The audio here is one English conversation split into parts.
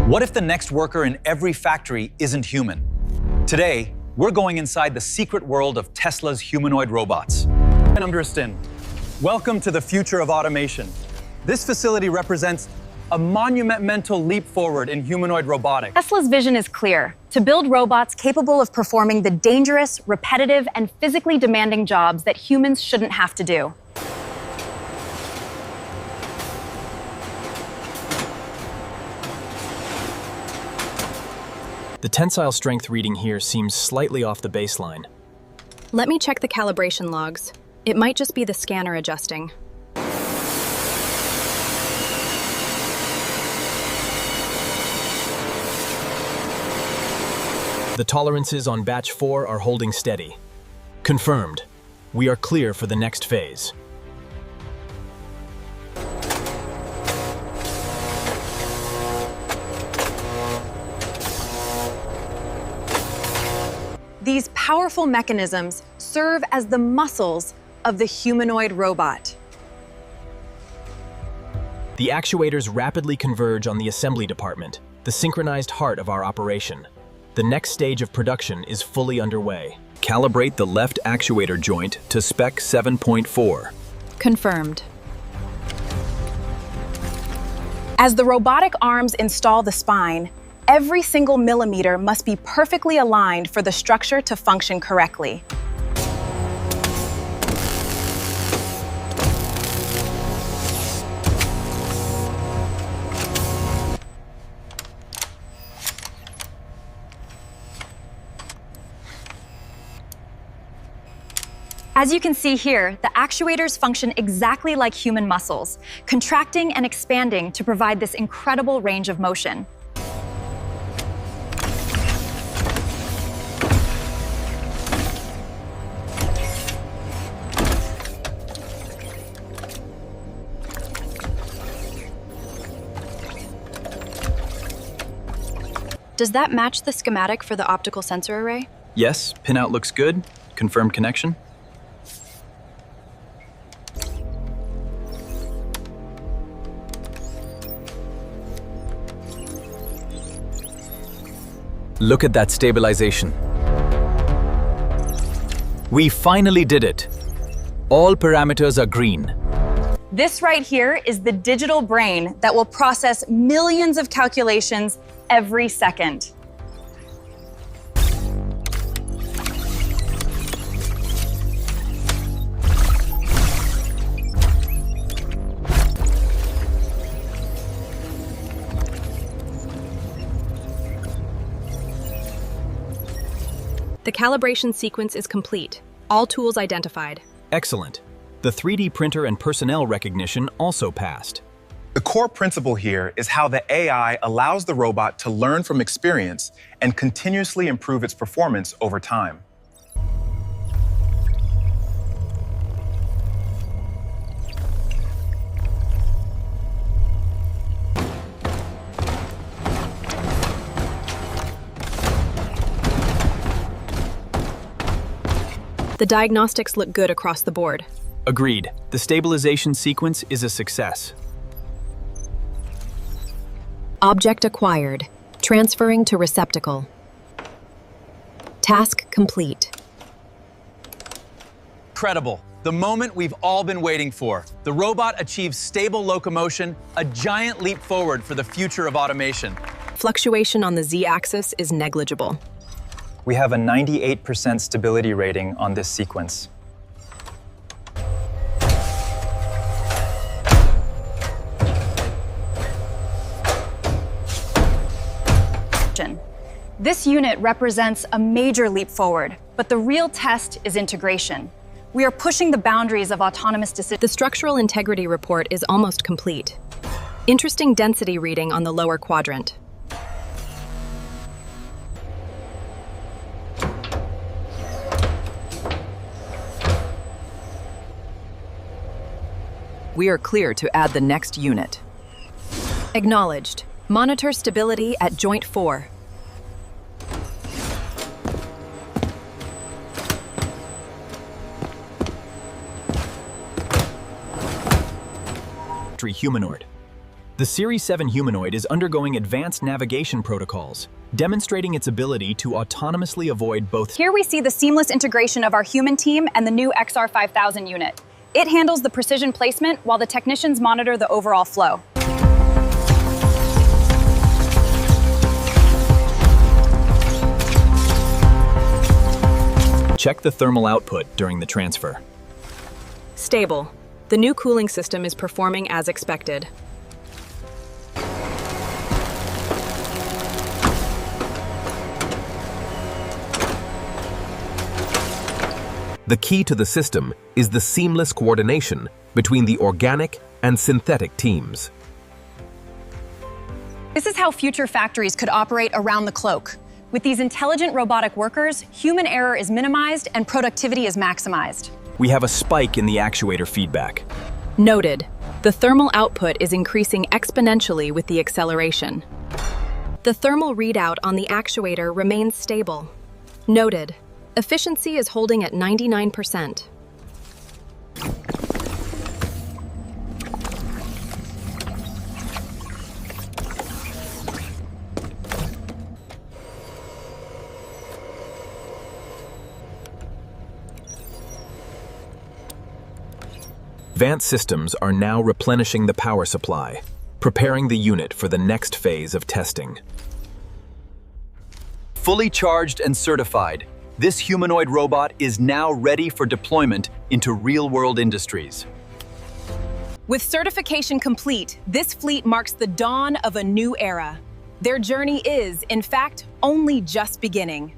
What if the next worker in every factory isn't human? Today, we're going inside the secret world of Tesla's humanoid robots. Welcome to the future of automation. This facility represents a monumental leap forward in humanoid robotics. Tesla's vision is clear: to build robots capable of performing the dangerous, repetitive, and physically demanding jobs that humans shouldn't have to do. The tensile strength reading here seems slightly off the baseline. Let me check the calibration logs. It might just be the scanner adjusting. The tolerances on batch 4 are holding steady. Confirmed. We are clear for the next phase. These powerful mechanisms serve as the muscles of the humanoid robot. The actuators rapidly converge on the assembly department, the synchronized heart of our operation. The next stage of production is fully underway. Calibrate the left actuator joint to spec 7.4. Confirmed. As the robotic arms install the spine, every single millimeter must be perfectly aligned for the structure to function correctly. As you can see here, the actuators function exactly like human muscles, contracting and expanding to provide this incredible range of motion. Does that match the schematic for the optical sensor array? Yes, pinout looks good. Confirmed connection. Look at that stabilization. We finally did it. All parameters are green. This right here is the digital brain that will process millions of calculations every second. The calibration sequence is complete. All tools identified. Excellent. The 3D printer and personnel recognition also passed. The core principle here is how the AI allows the robot to learn from experience and continuously improve its performance over time. The diagnostics look good across the board. Agreed. The stabilization sequence is a success. Object acquired. Transferring to receptacle. Task complete. Incredible. The moment we've all been waiting for. The robot achieves stable locomotion, a giant leap forward for the future of automation. Fluctuation on the Z-axis is negligible. We have a 98% stability rating on this sequence. This unit represents a major leap forward, but the real test is integration. We are pushing the boundaries of autonomous decision. The structural integrity report is almost complete. Interesting density reading on the lower quadrant. We are clear to add the next unit. Acknowledged. Monitor stability at joint 4. Humanoid. The Series 7 humanoid is undergoing advanced navigation protocols, demonstrating its ability to autonomously avoid both. Here we see the seamless integration of our human team and the new XR5000 unit. It handles the precision placement while the technicians monitor the overall flow. Check the thermal output during the transfer. Stable. The new cooling system is performing as expected. The key to the system is the seamless coordination between the organic and synthetic teams. This is how future factories could operate around the cloak. With these intelligent robotic workers, human error is minimized and productivity is maximized. We have a spike in the actuator feedback. Noted. The thermal output is increasing exponentially with the acceleration. The thermal readout on the actuator remains stable. Noted. Efficiency is holding at 99%. Advanced systems are now replenishing the power supply, preparing the unit for the next phase of testing. Fully charged and certified, this humanoid robot is now ready for deployment into real-world industries. With certification complete, this fleet marks the dawn of a new era. Their journey is, in fact, only just beginning.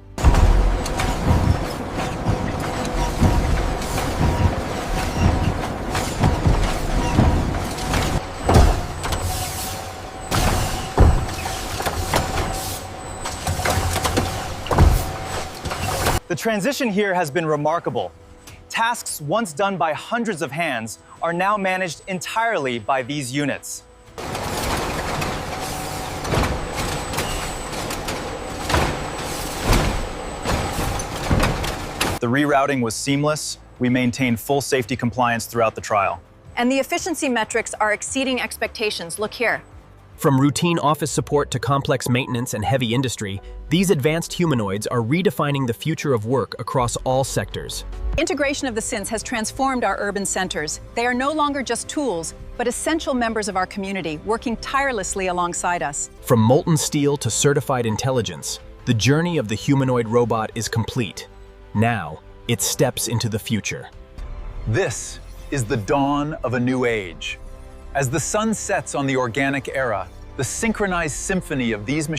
The transition here has been remarkable. Tasks once done by hundreds of hands are now managed entirely by these units. The rerouting was seamless. We maintained full safety compliance throughout the trial. And the efficiency metrics are exceeding expectations. Look here. From routine office support to complex maintenance and heavy industry, these advanced humanoids are redefining the future of work across all sectors. Integration of the synths has transformed our urban centers. They are no longer just tools, but essential members of our community, working tirelessly alongside us. From molten steel to certified intelligence, the journey of the humanoid robot is complete. Now, it steps into the future. This is the dawn of a new age. As the sun sets on the organic era, the synchronized symphony of these machines